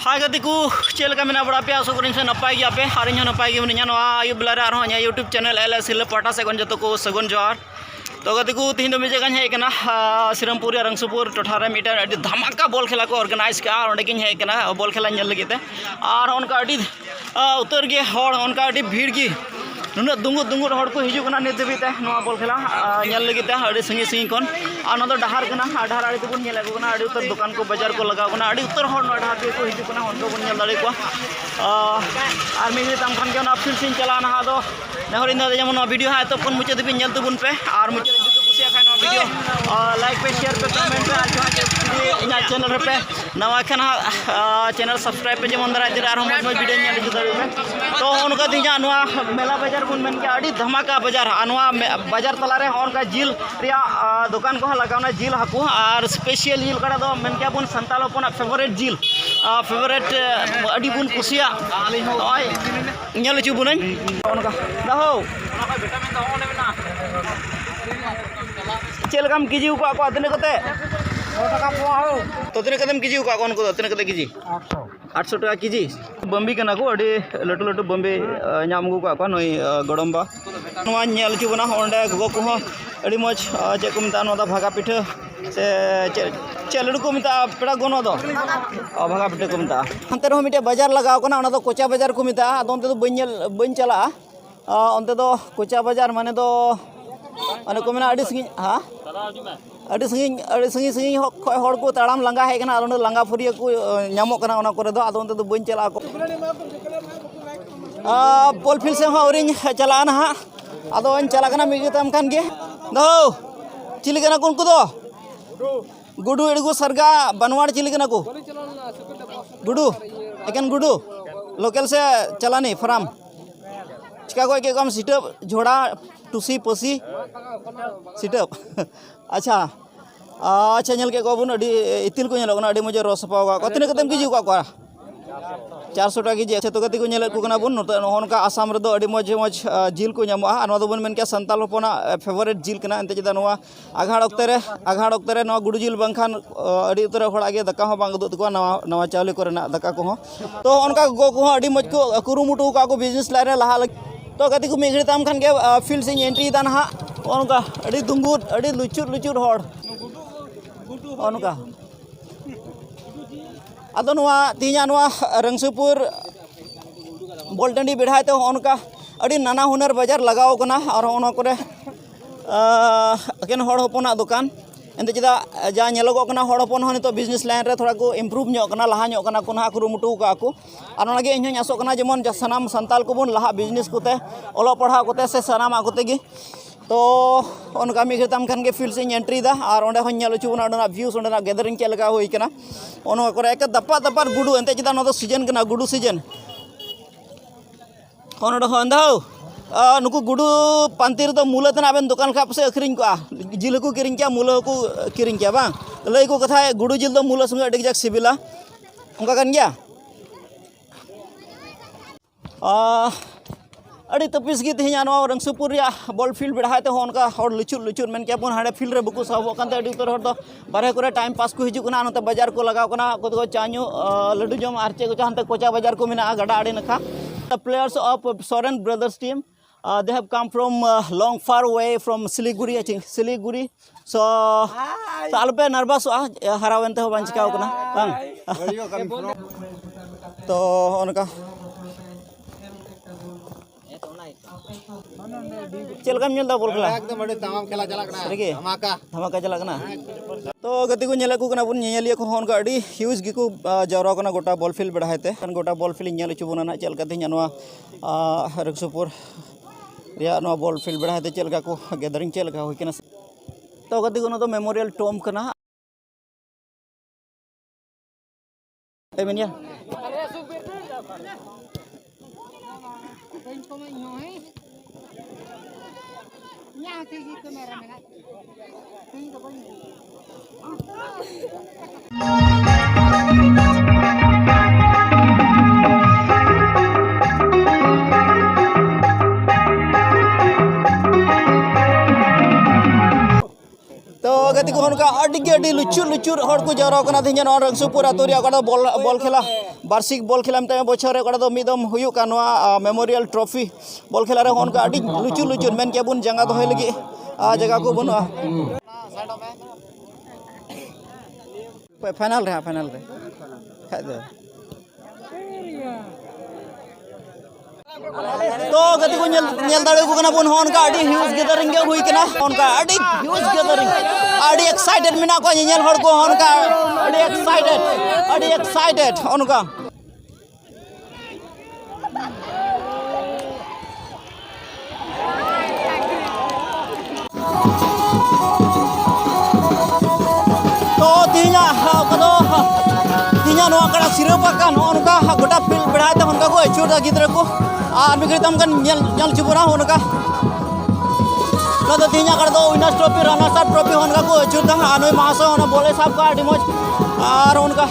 हाय गति को चलका मेना बड़ा पे आशा करें से नपाई गया पे हारिंग नपाई गया मनिया नवा आयु बेला रे आरो यूट्यूब चैनल एल एस हिल पाटा से जो को सगुन जोहार तो गति को तीन बजे का हेकना श्रीरामपुर रंगसुपुर टोठारे मीटर धमाका बॉल खेला को ऑर्गेनाइज का और हेकना बॉल खेला लगे और उनका उतर गे हर उनका भीड़ की नुना दुंगुर दुंगुर हर को हिजुना नित दबिते बॉल खेला लगे संगी संगी खन और डहार डहार आड़ी तबन उतर दुकान को बाजार को लगावना उतर हर डहार पे को हिजुना उनको बन दाड़े को और मिगे तम खान के फील्ड से चलाना दो नेहर जेमन वीडियो हाँ तो मुचाद भी तबन पे और मुचाद कुसिया खान वीडियो लाइक पे शेयर पे कमेंट पे इन चैनल पे नवा खान चैनल सब्सक्राइब पे जेमन दारा मज मज वीडियो दाड़े तो उनका तीजा मेला बाजार बन मन के धमाका बाजार बाजार तलारे उनका जिल दुकान को लगावना जिल हाकू और स्पेशल जिल कड़ा दो मन के बन संताल हपना फेवरेट जिल फेवरेट अड़ी बन कुसिया नय चु बुन उनका दहो चलकाम केजी को तिने कते तो तिने कतेम केजी को उनको तिने कते केजी 800 टाका केजी बम्बी कना को अड़ी लटू लटू बम्बी नाम को नई गड़म्बा चुना अंडे गो को अड़ी मज चे को मता भागा पिठा से चे लड्डू को मता पेड़ा गनो दो भागा पिठा को मता अंते रहो मिटे बाजार लगाव तो कोचा बाजार को मता अंते तो बन चला अंते तो कोचा बाजार माने दो अने को मेना अड़ी संगी हाँ अड़ी संगी संगी हर को ताड़ाम लंगा है लंगा फुरिया को नामो अदो तो बन चला को बॉल फील्ड से औरिन चलाना हाँ अदो चलाना मिगतम खान गे दो चिलिकना को उनको दो गुडू एड़गू सरगा बनवाड़ चिलिकना को गुडू एकेन गुडू लोकल से चलानी फार्म चिका को एक सीटअप झोड़ा टूसी पसी सीटअप अच्छा अच्छा नल के बन इतिल को मजे रस पावा तीन कतेम केजी को 400 टाका केजी अच्छा तो कति को नेल को बन नोका आसाम रे दो मज मज जिल को नामा बन मन के संताल हपना फेवरेट जिल कना एंते चेदा आघाड़ अक्ते गुडू जिल बांखान अड़ी उतर हड़ागे दाका हो बांग उदुत को नवा चावले को दाका को तो उनका गो को मज को कुरुमुटु का को बिजनेस लाइन लहा तो कति को मिघड़ी तम खान के फील्ड से एंट्री दा ना उनका अड़ी दुंगुर अड़ी लुचुर लुचुर हड़ उनका अदो तीजा रंगसुपुर बॉल टंडी बेढ़ाते उनका अड़ी नाना हुनर बाजार लगाव कना और उनकोरे एकेन हड़ हपना दुकान एंते चेदा जा नेलोगना हड़ हपन नित बिजनेस लाइन रे थोड़ा को इम्प्रूव लहा को ना कुरुमुटु का को और उनागे इन आसोना जेमन सानाम संताल को बन लहा बिजनेस कोते ओलो पढ़ाव कोते से सानाम कोते गे तो उनका मिघतम खान के फील्ड से एंट्री दा और अंडे हन चुना व्यूज अंडे गैदरिंग चल लगा हुई कना उन को एक दपा दपार गुडू एंते चेदा नो सीजन कना गुडू सीजन हो नुकु गुडू पांतिर तो मूल तेना दुकान खा पासे अखरिंग को जिल को किरिंग क्या मूल को किरिंग क्या बांग लई को कथा गुडू जिल तो मूल संगे अड़ी जाक सिबिला उनका कन गया अड़ी तपिस गे तेहना रंगसुपुर बॉल फील्ड बेढ़ाते उनका हर लुचुर लुचुर मन के हाँ फील्ड रे बुकु साबो कानते अड़ी उतर हर दो बारह को टाइम पास को हिजुना नते बाजार को लगाव को चाñu लड्डू जम और चे को चाहते कोचा बाजार को मेना गड़ा आड़ी नखा The players of Soren brothers team they have come from long far away from Siliguri I think Siliguri so alpe nervous harawente ho ban chika kana bang तो उनका चलका मिलता बोल खेला एकदम बड़े तमाम खेला चला कना धमाका चला कना तो गति को नेला को कना बन नेलिया को उनका अड़ी ह्यूज गी को जवरा कना गोटा बॉल फील्ड बेढ़ाते गोटा बॉल फील्ड नेल चुबना ना चलका ते नवा रंगसुपुर रिया नवा बॉल फील्ड बेढ़ाते चलका को गैदरिंग चलका होई कना तो गति को तो मेमोरियल टॉम कना एमेनिया तो गति को उनका ᱟᱹᱰᱤ ᱞᱩᱪᱩᱨ ᱦᱚᱲ ᱠᱚ ᱡᱟᱣᱨᱟ ᱠᱟᱱᱟ ᱛᱮᱦᱮᱧ ᱱᱚᱣᱟ ᱨᱟᱝᱥᱩᱯᱩᱨ ᱟᱹᱛᱩ ᱨᱮ ᱚᱠᱟᱴᱟᱜ ᱵᱚᱞ ᱠᱷᱮᱞᱟ ᱵᱟᱨᱥᱤᱠ ᱵᱚल खेला ᱢᱤᱫᱴᱟᱝ ᱵᱚᱪᱷᱚᱨ ᱨᱮ ᱚᱠᱟᱴᱟᱜ ᱫᱚ ᱢᱤᱫ ᱫᱚᱢ ᱦᱩᱭᱩᱜ ᱠᱟᱱ ᱱᱚᱣᱟ ᱢᱮᱢᱳᱨᱤᱭᱟᱞ ᱴᱨᱚᱯᱷᱤ ᱵᱚᱞ ᱠᱷᱮला ᱨᱮ ᱚᱱᱠᱟ ᱟᱹᱰᱤ ᱞᱩᱪᱩᱨ ᱢᱮᱱ ᱠᱮᱭᱟ ᱵᱚᱱ ᱡᱟᱸᱜᱟ ᱫᱚᱦᱚᱭ ᱞᱟᱹᱜᱤᱫ ᱡᱟᱭᱜᱟ ᱠᱚ ᱵᱟᱹᱱᱩᱜᱼᱟ फाइनल रे खाय दो तो गति को नेल दाड़े को कना बन होन का अडी ह्यूज गैदरिंग के हुई कना होन का अडी ह्यूज गैदरिंग अडी एक्साइटेड मिना को नेल हर को होन का अडी एक्साइटेड होन का तो तिना नोआ कड़ा सिरपा कान होन का गोटा फील्ड बढ़ाते होन का को अचूर गिद्रा को और मिगड़ी तम कन नेल चुबुना होन का तो तिना कड़ा दो winners trophy runners up trophy होन का को अचूर दा आनोय महाशय होना बोले साहब का अडी मौज और उनका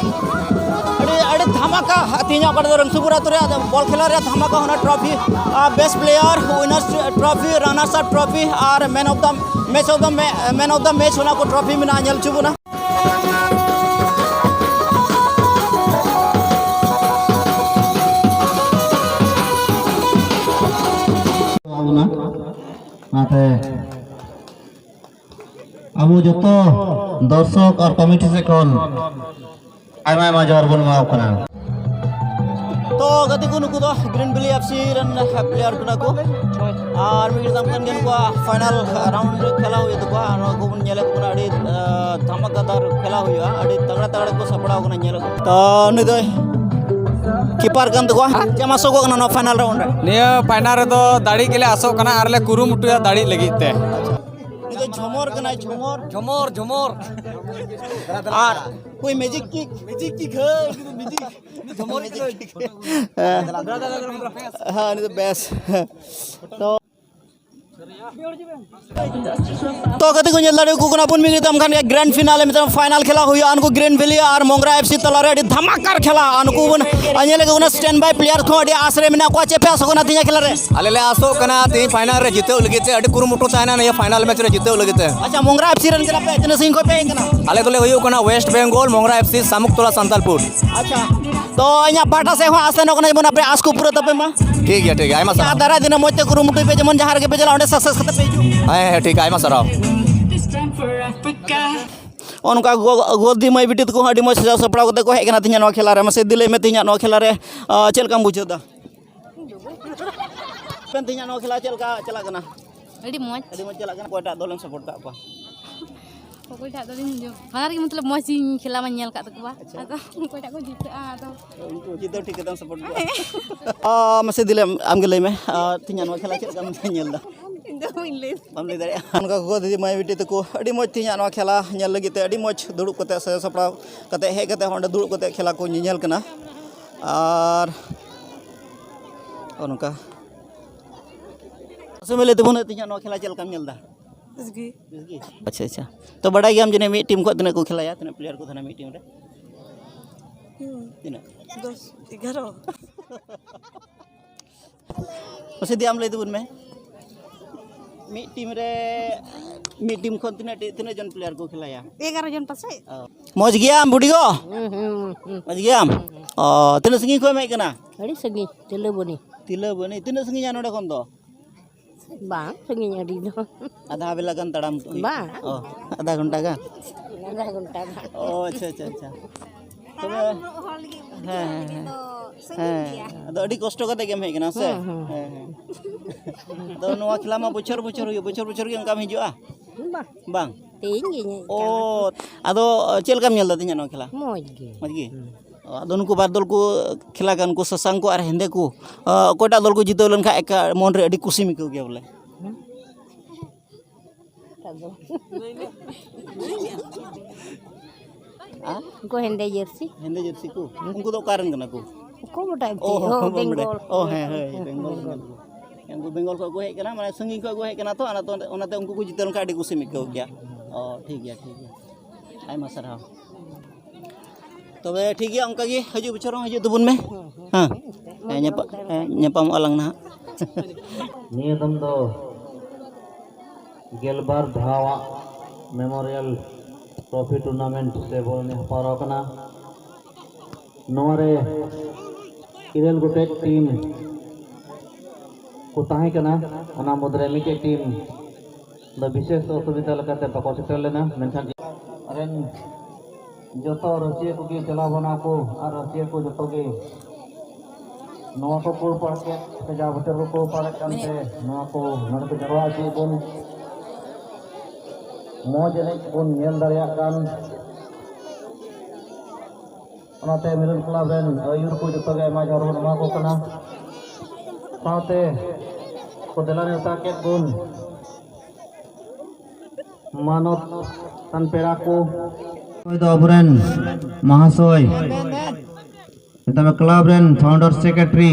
अड़ी धमाका तिना कड़ा दो रंगसुपुर अतु रे बॉल खेला रे धमाका होना trophy best player winners trophy runners up trophy और मैन ऑफ द मैच होना को ट्रॉफी में नेल चुबुना अब जो दर्शक और कमिटी से कौन आयमा जोर बन मावकना तो गति को नुकु दो green valley FC run player कुना को और मिगड़ी तम कन को फाइनल राउंड खेला हुई तो को को नेले को अड़ी धमाकेदार खेला हुआ अड़ी तगड़ा को सपड़ा को नेले तो नि दो कीपर कन तो जमा सो को ना फाइनल राउंड रे निया फाइनल रे तो दाड़ी के लिए आसो कना आरले कुरुमुटुया दाड़ी लगित ते झुमर कना झुमर और कोई मैजिक किक है झुमर हां नि तो बेस्ट तो गति को नेल दाड़े को कोना पुन मिगड़ी तम खान ग्रैंड फिनाले में फाइनल खेला हुई अनको ग्रीन वैली और मोंगरा एफसी तलारे अडी धमाकार खेला अनको बन अनेले को स्टैंड बाय प्लेयर को अडी आसरे में को चेपे आसोना तिया खेला रे आलेले आसो कना ती फाइनल रे जिते लगिते अडी कुरुमुटु ताना ने फाइनल मैच रे जिते लगिते अच्छा मोंगरा एफसी रन करा पे इतने सिंह को पे कना आले तले होयो कना वेस्ट बेंगल मोंगरा एफसी सामुकतोला संतालपुर अच्छा तो अኛ पाटा से हो आसे न कना बन अपने आस को पूरा तपे मा ठीक है आयमा सर दारा दिन मोते कुरुमुटु पे जमन जहार के पे चला ओंडे सक्सेस खते पे है ठीक है आयमा सर उनका गोदी मई बिटित को अडी मज सजाव सपड़ा को हेज कना तिया खेला रे मसे दिले में तिया खेला रे चलका बुझदा पेन तिया खेला चलका चला कना अडी मज चला कना कोटा दोलन सपोर्ट का कोइटा दो दिन जो हार के मतलब मज खेला में नेल का तकवा आतो कोइटा को जीते आतो उनको जीतो ठीक एकदम सपोर्ट मसे दिले आमगे लई में तिया खेला चलका में नेलदा बम ले दारे उनका गोदी मई बिटित को अडी मज तिया खेला नेल लगिते अडी मज दुड़ुब कते से सपड़ा कते हे कते होंडे दुड़ुब कते खेला को नेल कना और उनका समय लेते बने तिया खेला चलका नेलदा अच्छा तो बड़ा गया हम जने मी टीम को तने को खिलाया तने प्लेयर को तने मी टीम रे तिना 10 11 मसे दियाम ले दुन में मी टीम को तने जन प्लेयर को खिलाया 11 जन पासे मौज गया बुडी गो मौज गया तने संगी को में कना अड़ी संगी तिले बनी तने संगी जानो डे कोन दो bang संगी अड़ी दो आधा बेला गन तड़ाम bang आधा घंटा का ओ अच्छा तबे अदो अडी कष्ट कते गेम हेकना से तो नोआ खिला मा बछर के अंका हिजुआ बांग तीन गे ओ अदो चेल काम नेल दिया नो खिला मौज गे अदो नुकु बार दल को खिला कान को ससांग को और हेंदे को कोटा दल को जितो लन खा एक मन रे अडी खुशी मिको गया बोले को हेंदे जर्सी को उनको तो कारण कना को टाइम बेंगल बेंगल बेंगल को हेज कना माने संगी को हेज कना तो ओनाते उनको को जितो लन खा अडी खुशी मिको गया ठीक है आयमा सरहा तबे ठीक है उनका गे हजू बचर हजू तबुन में हां nyapam alang ना निया दम दो गेलबार धावा मेमोरियल ट्रॉफी टूर्नामेंट से बोल ने हपारा कना नोरे इरेल गोटे टीम को ताहे कना ओना मुद्रे मिटे टीम द विशेष असुविधा लकाते बको सेटल लेना मेनखान अरेन जतो रसिया को की चला बना को और रसिया को जतो के नवा को पुर पर के सजावट को पर कंते नवा को नड़ को जरवा ची बोन मौज एने बोन नेल दरिया कान ओनाते मिलन क्लब रेन आयुर को जतो के मा जरवा नवा को कना साथे को दिला नेता के बोन मानव तन पेड़ा को अबरेन महाशय तब club rain founder secretary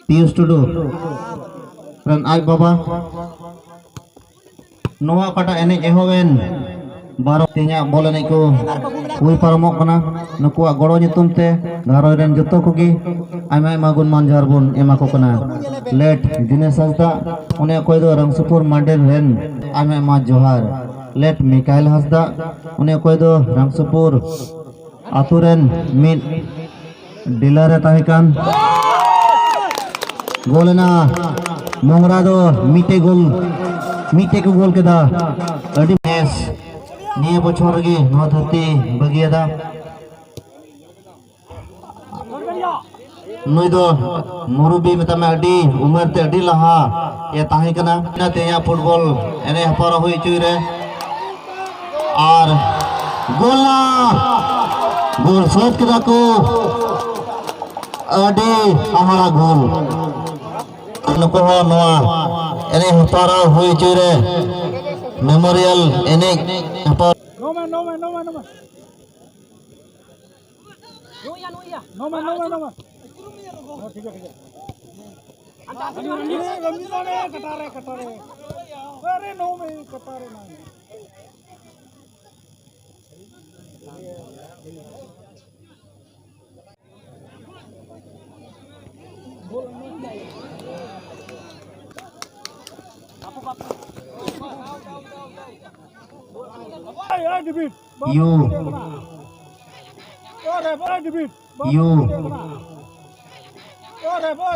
Piyush Tudu run आज बाबा नोआ कटा एने एहोवेन बारो तिnya बोल एने को हुई पारमोक कना नुकुआ गड़ो नितुम ते घारो रेन जतो कोगी आयमा आयमा गुण मानजार बुन एमा को कना लेट दिनेश हंसदा उन्हें कोई दो रंगसुपुर मंडल रेन आयमा आयमा जोहार लेट मिकाइल हंसदा उन्हें कोई दो रंगसुपुर आतुरेन मिट डीलर ताहिकान गोलना मोंगरा दो मिटे को गोल केदा अडी मैच निये बछर गे नो धरती बगियादा नुई दो मुरुबी मेतामे अडी उमर ते अडी लहा ये ताहिकाना नाते या फुटबॉल एने हपारा हुई चुई रे और गोलना गोल शॉट केदा को अडी हमारा गोल नुको हो नोआ एने हपारा हुई चुई रे मेमोरियल एने हपारा No man. ठीक है कटारे अरे नो में कटारे ना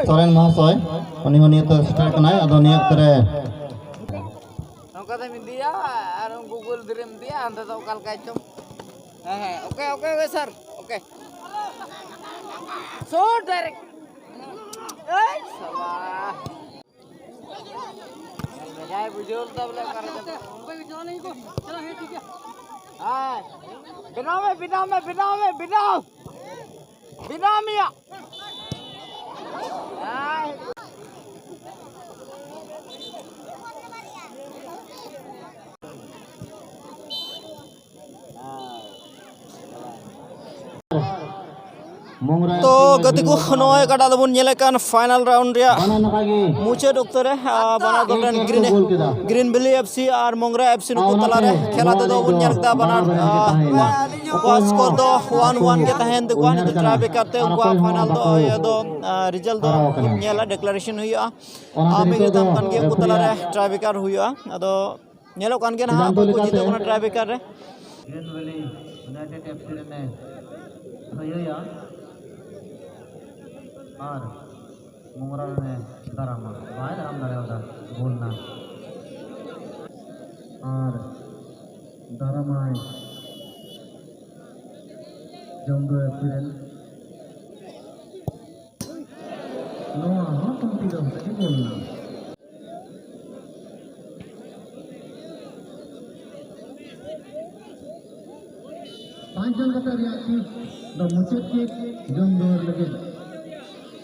Soren Mahasoy oni honi to start kanai ado niyak tare nongka tami dia arang Google Dream dia anda tahu kal kacung oke sir oke so direct salah jai bujul tab le kar binam ya तो गति को नोय कटा दबुन नेले कान final round रे मुचे doctor है बना दलन green बिली FC और मोंगरा FC नुको तला रे खेला तो बुन नेलता बना स्कोर दो 1-1 के तहन दो ने ट्राई करते हुआ फाइनल दो ये दो रिजल्ट दो नेला डिक्लेरेशन हुआ आमे के दम कन के को तला रे ट्राई कर हुआ अदो नेलो कन के ना को जीते को ट्राई कर रे ग्रीन बिली यूनाइटेड एफसी ने भैया और मोंगरा में दरामा बाय दराम दरे उधर बोलना और दरामा जंगो फिरन नो हाँ तुम तीनों से बोलना पांच जन का रियासी द मुचेत के जंगो लगे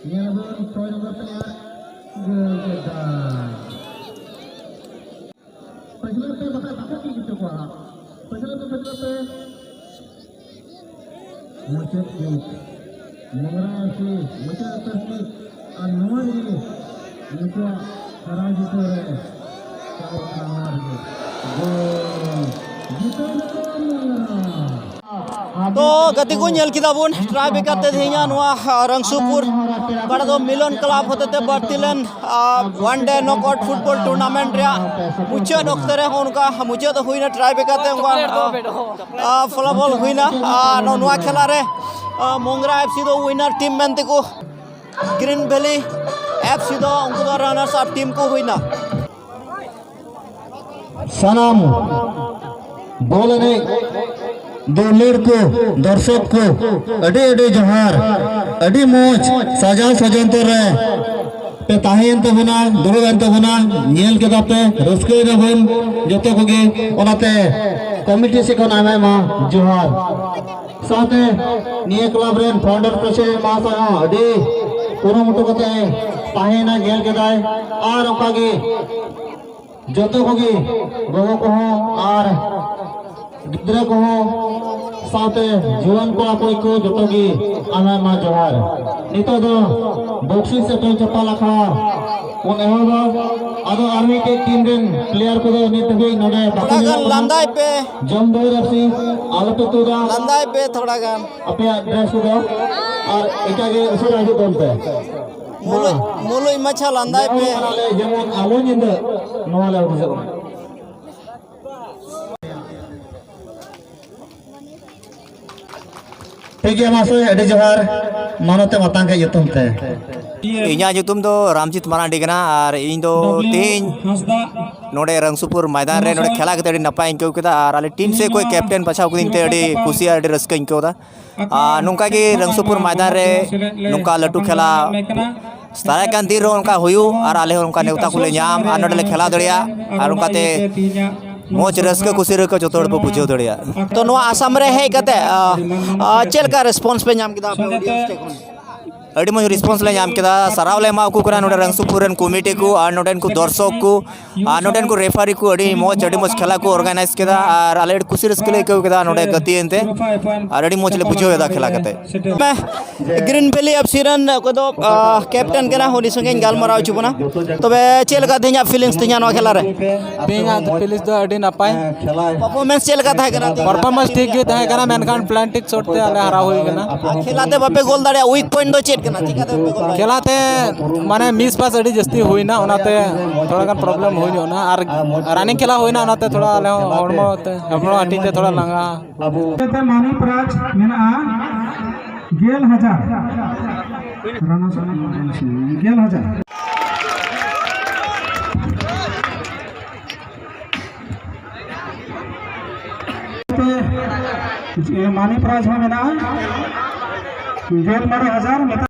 Nyelabun 6 nomor player gol kedan. Pagila pe bakal gitu ko ha. Pagila pe mucet ke. Mogra se mucet pe anwar ni. Mucet haraj to re. Gol तो गति को nyel kita bun try bekate thenya noa Rangsupur kada do Milan Club hotete Bartilen one day knockout football tournament rea mucha doktore onka mucha to huina try bekate onka flabol huina no noa khela re Mongra FC do winner team mente ko Green Valley FC do unko do runners up team ko huina सलाम बोलने दुलड़ को दर्शक को अड़ी अड़ी जोहार अड़ी मोज सजा सजनते रहे पे ताहेन तबना दुरुगन तबना नेल के दापे रस्के रबन जतो कोगे ओनाते कमिटी से कोन आमे मा जोहार साथे निये क्लब रेन फाउंडर प्रेसिडेंट मा सा अड़ी कोनो मुटो कते ताहेना नेल के दाय आर ओकागे जतो कोगे गोगो को आर गिद्रा को साथे जुआन को कोई को जतो गी आना मा जोहार नितो दो बॉक्सिंग से तो चपा लखा उन एहोबा आदो आर्मी के टीम रेन प्लेयर को दो नित भी नडे थोड़ा लंदाई पे जम दो रसी आलो तो तुरा लंदाई पे थोड़ा गान अपने ड्रेस को दो और एकागे उसर आजो दोन पे मुलुई मच्छा लंदाई पे जेमन आलो निंद नवाले उठो ठीक है मासो अड़ी जोहार मानोते मतंग के युतुम ते इन्या युतुम दो रामजीत मरांडी कना और इन दो तीन नोडे रंगसुपुर मैदान रे नोडे खेला के नपाय इंको केदा और आले टीम से कोई कैप्टन पछाव कुदिनते अड़ी खुशी अड़ी रस्क इंको दा नुका की रंगसुपुर मैदान रे नुका लटू खेला सारा कान दिन रो उनका हुयु और आले उनका नेवता कुले नाम और नोडे खेला दड़िया और उनका ते मोज रस्क खुशी रको जतोड़ पे बुझो दड़िया तो नो आसाम रे है कते चेल का रिस्पांस पे नाम किदा अड़ी मज रिस्पांस ले नाम केदा सरावले मा को करा नोडे रंगसुपुर रेन कमिटी को और नोडेन को दर्शक को और नोडेन को रेफरी को अड़ी मज खेला को ऑर्गेनाइज केदा और आले खुशी रस्क ले को केदा नोडे गति एनते और अड़ी मज ले बुझो एदा खेला कते मैं ग्रीन वैली एफसी रन को दो कैप्टन केना होनी संगे गालमाराव चुबना तबे चेल का दे냐 फीलिंग्स ते냐 नो खेला रे बेंगा फीलिंग्स दो अड़ी नपाय परफॉर्मेंस चेल का था कना परफॉर्मेंस ठीक गे था कना मेनकान प्लांटिक शॉट ते आले हरा होई कना खेलाते बापे गोल दाड़िया वीक पॉइंट दो चेट कना चिकाते खेलाते माने मिस पास अड़ी जस्ती हुई ना ओनाते थोड़ा गान प्रॉब्लम हुई ना और रनिंग खेला हुई ना ओनाते थोड़ा आले हड़मो ते हड़मो हटीते थोड़ा लंगा ते मानी प्राज मेना 11000 राना सोना 11000 मानी प्राज में मेना 11000